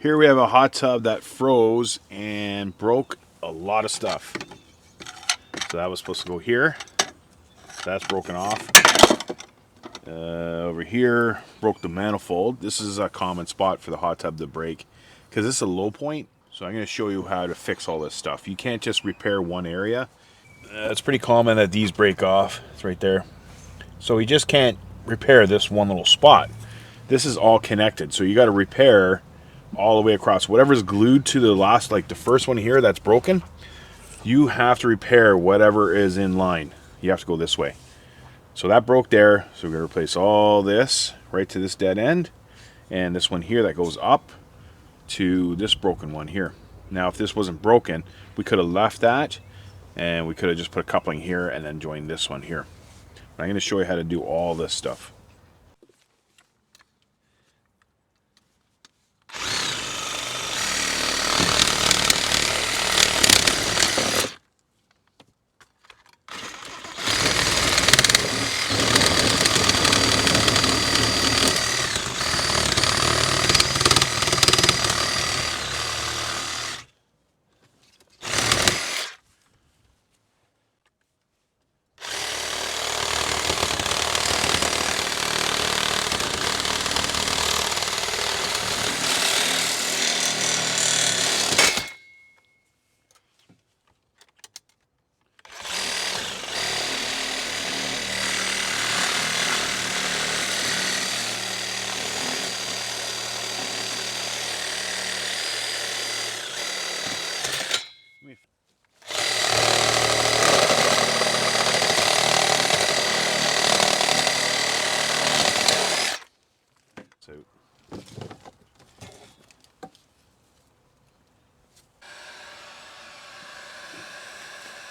Here we have a hot tub that froze and broke a lot of stuff. So that was supposed to go here. That's broken off. Over here, broke the manifold. This is a common spot for the hot tub to break because this is a low point. So I'm going to show you how to fix all this stuff. You can't just repair one area. It's pretty common that these break off. It's right there. So you just can't repair this one little spot. This is all connected. So you got to repair all the way across. Whatever's glued to the last, like the first one here that's broken, you have to repair whatever is in line. You have to go this way. So that broke there. So we're going to replace all this right to this dead end. And this one here that goes up to this broken one here. Now, if this wasn't broken, we could have left that and we could have just put a coupling here and then joined this one here. But I'm going to show you how to do all this stuff.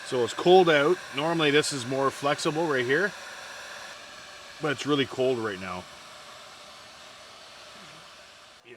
So it's cold out. Normally this is more flexible right here, but it's really cold right now. Yeah.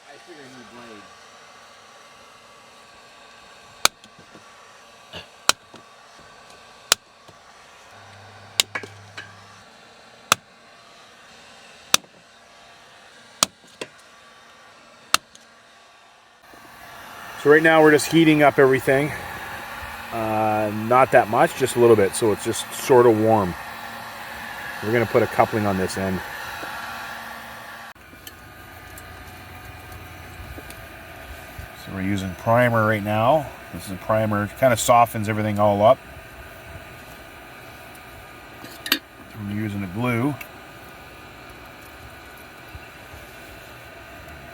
I figured new blade. So right now we're just heating up everything. Not that much, just a little bit, so it's just sort of warm. We're going to put a coupling on this end. So we're using primer right now. This is a primer, it kind of softens everything all up. We're using a glue.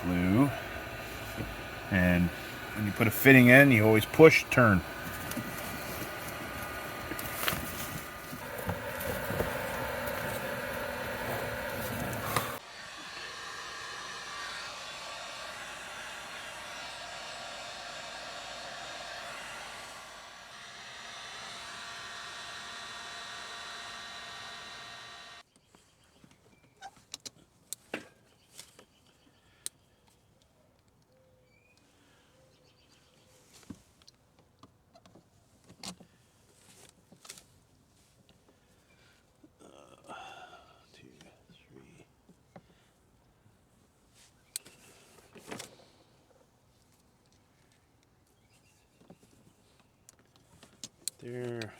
Glue. And when you put a fitting in, you always push, turn. There.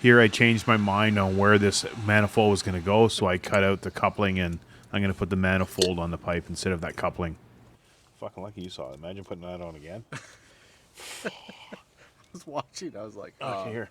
Here I changed my mind on where this manifold was going to go, so I cut out the coupling and I'm going to put the manifold on the pipe instead of that coupling. Fucking lucky you saw it. Imagine putting that on again. I was watching. I was like, Okay, here.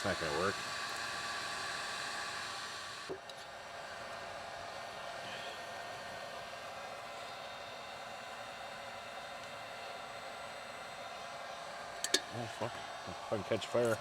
That's not going to work. Oh, fuck. I'll fucking catch fire.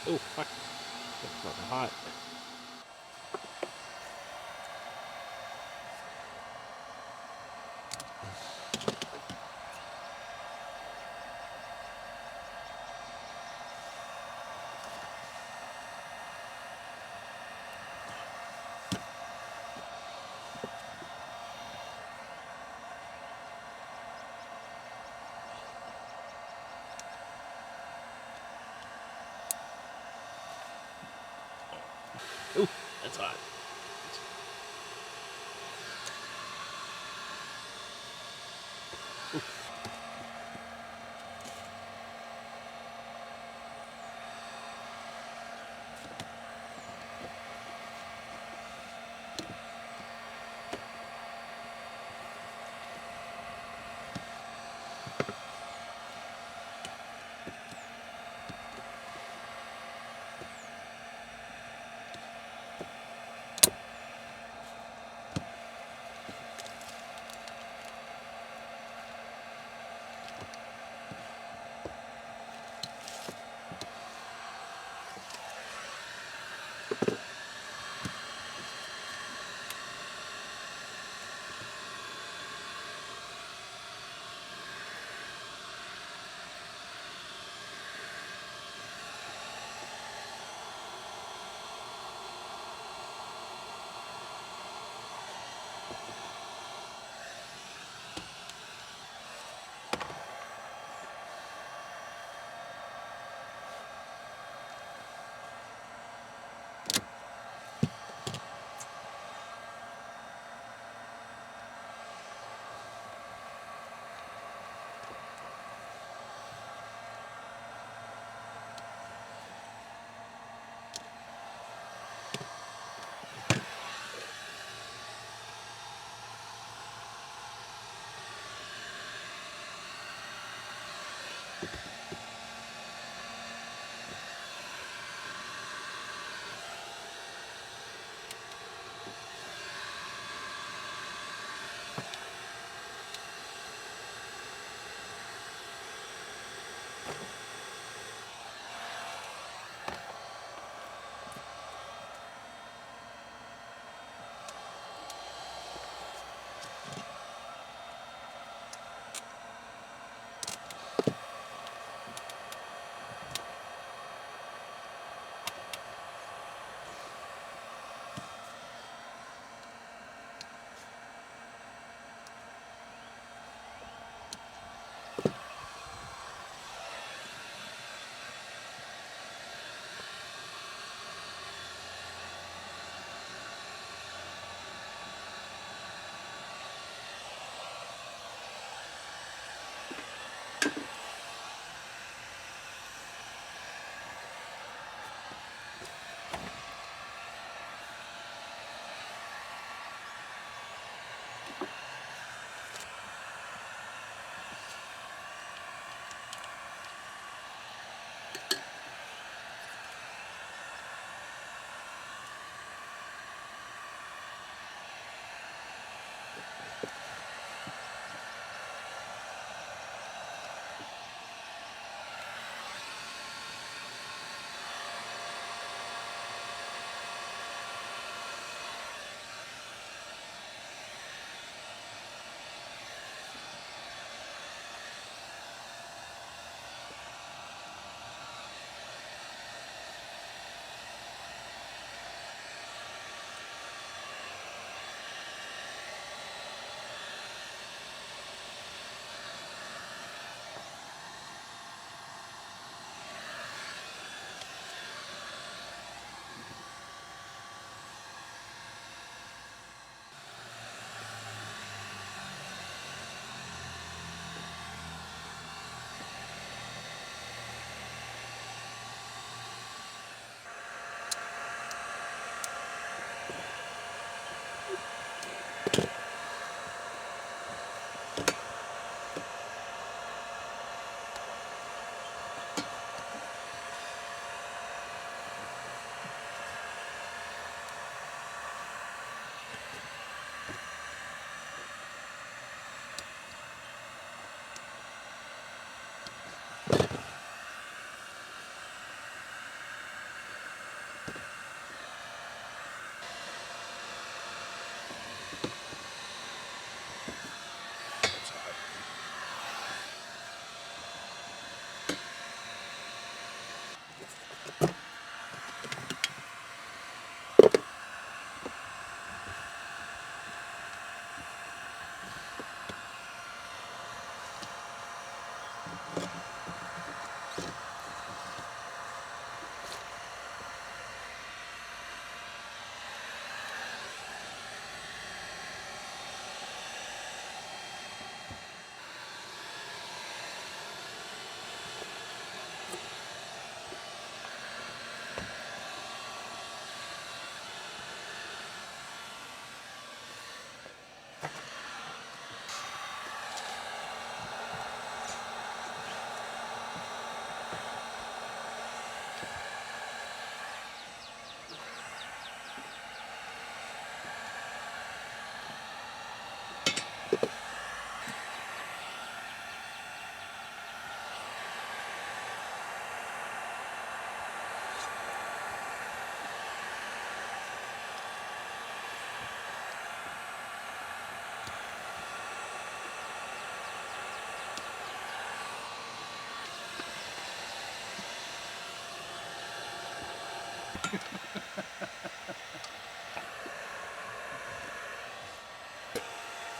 Oh, fuck. It's fucking hot. Ooh, that's hot.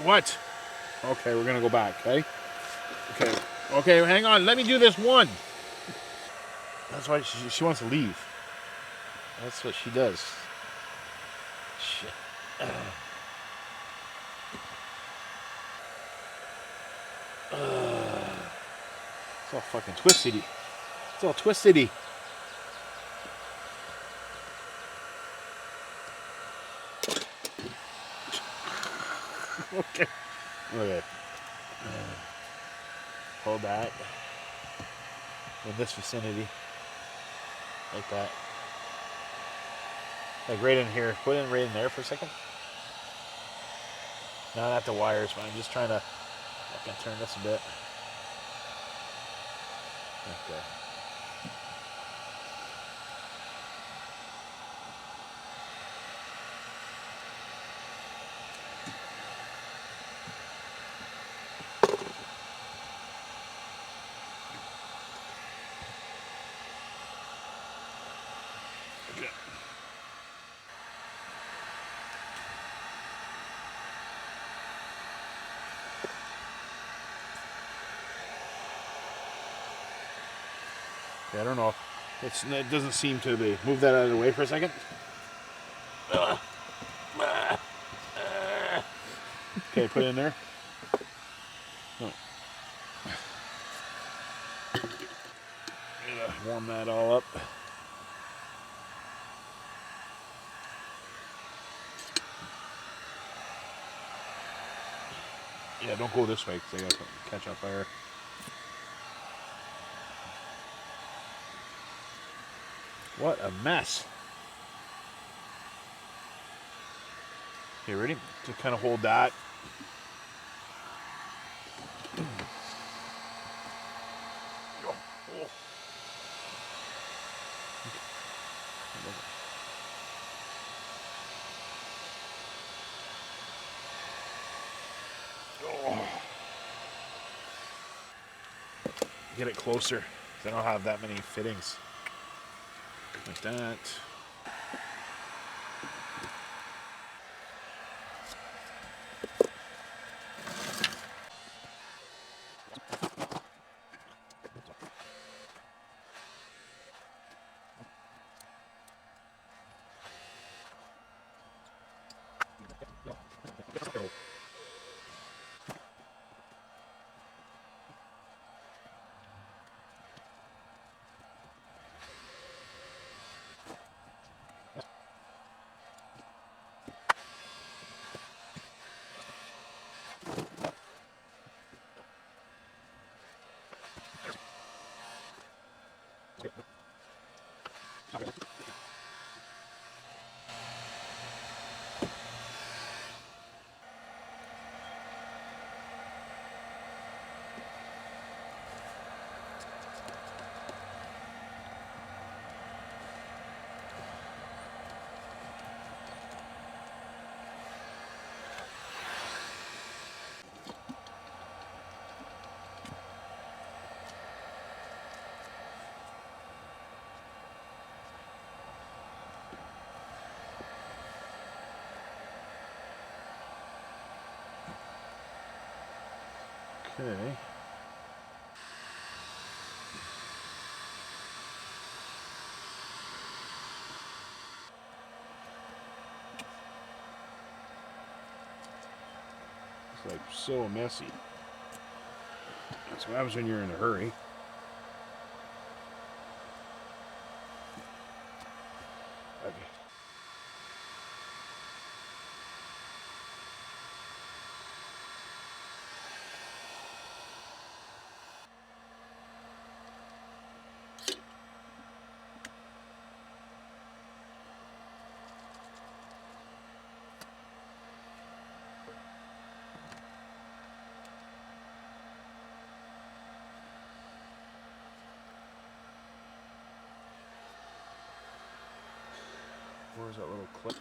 What? Okay, we're gonna go back, okay? Okay. Okay, hang on. Let me do this one. That's why she wants to leave. That's what she does. Shit. It's all fucking twisty. It's all twisty. Okay. Okay. Hold that. In this vicinity. Like that. Like right in here. Put it right in there for a second. No, not the wires, but I'm just trying to fucking turn this a bit. Okay. Yeah, I don't know. It doesn't seem to be. Move that out of the way for a second. Okay, put it in there. Oh. Gotta warm that all up. Yeah, don't go this way because I gotta catch up fire. What a mess. Okay, ready? To kind of hold that. Get it closer. 'Cause I don't have that many fittings. Like that. Okay. It's like so messy. That's what happens when you're in a hurry. Okay. Where's that little clip?